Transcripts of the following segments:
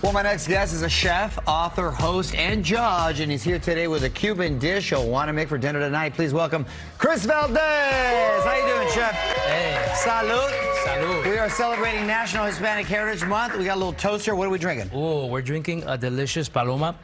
Well, my next guest is a chef, author, host, and judge, and he's here today with a Cuban dish he'll want to make for dinner tonight. Please welcome Chris Valdes. How you doing, chef? Hey. Salud. Salud. We are celebrating National Hispanic Heritage Month. We got a little toaster. What are we drinking? Oh, we're drinking a delicious Paloma.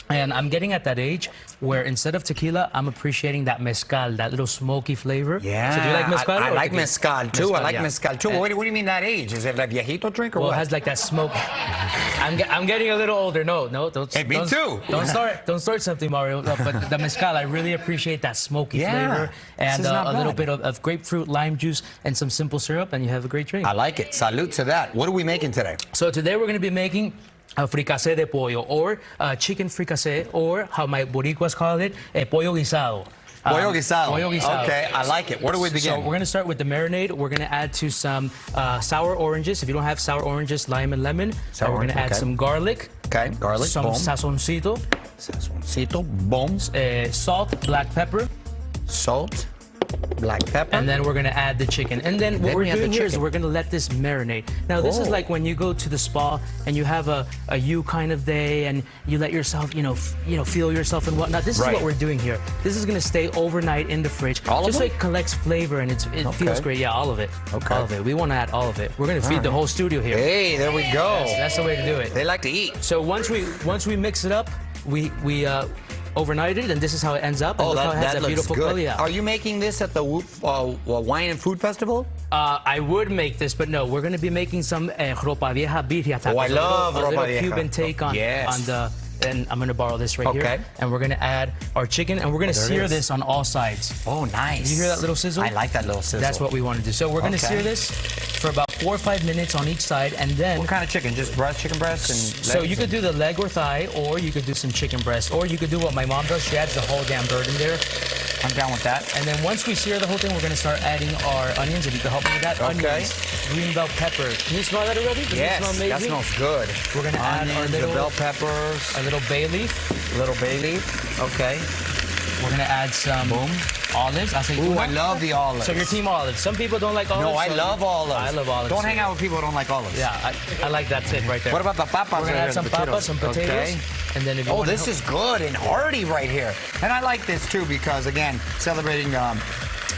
And I'm getting at that age where instead of tequila, I'm appreciating that mezcal, that little smoky flavor. Yeah. So do you like mezcal? I like mezcal, too. Mezcal, I like yeah. mezcal, too. What do you mean that age? Is it like viejito drink or Well, what? it has like that smoke. I'm getting a little older. No, don't. Hey, me too. Don't start something, Mario. But the mezcal, I really appreciate that smoky flavor and a little bit of grapefruit, lime juice, and some simple syrup, and you have a great drink. I like it. Salud to that. What are we making today? So today we're going to be making a fricassee de pollo, or chicken fricassee, or how my boricuas call it, pollo guisado. Pollo guisado. Pollo guisado. Okay, I like it. Where do we begin? So we're going to start with the marinade. We're going to add to some sour oranges. If you don't have sour oranges, lime and lemon. We're going to add some garlic. Okay, garlic. Some boom. sazoncito. Sazoncito. Boom. Salt, black pepper. Salt. Black pepper. And then we're going to add the chicken. And then what we're doing here is we're going to let this marinate. Now, this is like when you go to the spa and you have a you kind of day and you let yourself, feel yourself and whatnot. This is what we're doing here. This is going to stay overnight in the fridge. Just so it collects flavor and it feels great. Yeah, all of it. Okay. All of it. We want to add all of it. We're going to feed the whole studio here. Hey, there we go. That's the way to do it. They like to eat. So once we mix it up, we overnight it, and this is how it ends up. And look how it has that beautiful color. Yeah. Are you making this at the Wine and Food Festival? I would make this, but no. We're going to be making some ropa vieja birria tacos. Oh, I love ropa little vieja. Cuban take on the. And I'm going to borrow this right here. And we're going to add our chicken, and we're going to sear this on all sides. Oh, nice. Did you hear that little sizzle? I like that little sizzle. That's what we want to do. So we're going to sear this for about 4 or 5 minutes on each side, and then... What kind of chicken? Just chicken breast and legs? So you could do the leg or thigh, or you could do some chicken breast, or you could do what my mom does. She adds the whole damn bird in there. I'm down with that. And then once we sear the whole thing, we're going to start adding our onions. If you could help me with that. Onions, green bell pepper. Can you smell that already? Does it smell amazing? That smells good. We're going to add our little bell peppers. A little bay leaf. Little bay leaf. Okay. We're going to add some olives. Ooh, I love the olives. So you're team olives. Some people don't like olives. No, I love olives. I love olives. Don't hang out with people who don't like olives. Yeah, I like that tip right there. What about the papas? We're going to add some papas, some potatoes. Okay. And then if you this is good and hearty right here. And I like this too because, again, celebrating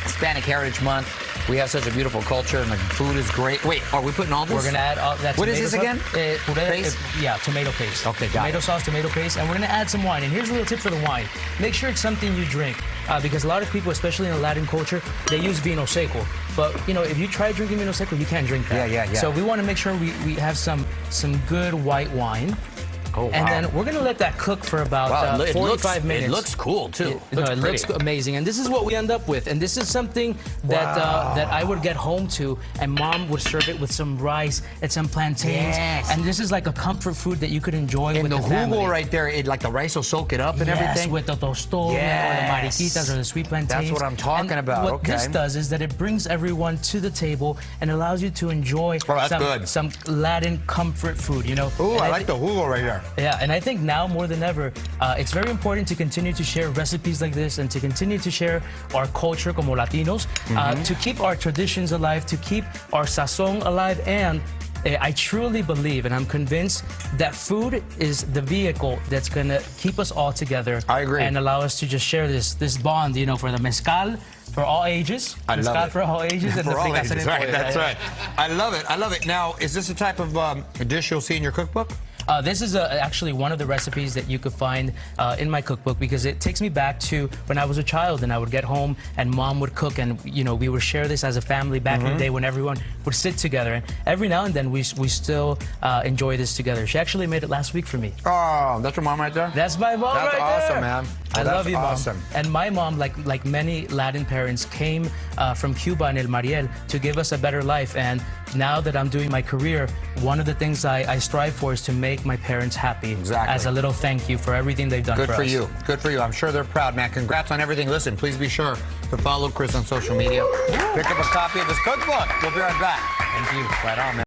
Hispanic Heritage Month. We have such a beautiful culture and the food is great. Wait, are we putting all this? We're going to add all that. What is this again? Paste? Yeah, tomato paste. Okay, got Tomato sauce, tomato paste. And we're going to add some wine. And here's a little tip for the wine. Make sure it's something you drink. Because a lot of people, especially in the Latin culture, they use vino seco. But, if you try drinking vino seco, you can't drink that. Yeah. So we want to make sure we have some good white wine. Oh, wow. And then we're going to let that cook for about 45 minutes. It looks cool, too. It looks amazing. And this is what we end up with. And this is something that that I would get home to, and Mom would serve it with some rice and some plantains. Yes. And this is like a comfort food that you could enjoy with the family. jugo right there, like the rice will soak it up and everything. With the tostón, or the mariquitas, or the sweet plantains. That's what I'm talking about. What this does is that it brings everyone to the table and allows you to enjoy some Latin comfort food, Ooh, I like the jugo right there. Yeah, and I think now more than ever, it's very important to continue to share recipes like this and to continue to share our culture como Latinos, to keep our traditions alive, to keep our sazón alive, and I truly believe, and I'm convinced, that food is the vehicle that's going to keep us all together. I agree. And allow us to just share this bond, for the mezcal, for all ages. I love it. For all ages. And for all ages, right, that's right. I love it. Now, is this a type of dish you'll see in your cookbook? This is actually one of the recipes that you could find in my cookbook, because it takes me back to when I was a child and I would get home and Mom would cook, and we would share this as a family back in the day when everyone would sit together. And every now and then we still enjoy this together. She actually made it last week for me. Oh, that's your mom right there? That's my mom right there. That's awesome, man. I love you, Mom. Awesome. And my mom, like many Latin parents, came from Cuba and El Mariel to give us a better life. And now that I'm doing my career, one of the things I strive for is to make my parents happy. Exactly. As a little thank you for everything they've done for us. Good for you. Good for you. I'm sure they're proud, man. Congrats on everything. Listen, please be sure to follow Chris on social media. Pick up a copy of his cookbook. We'll be right back. Thank you. Right on, man.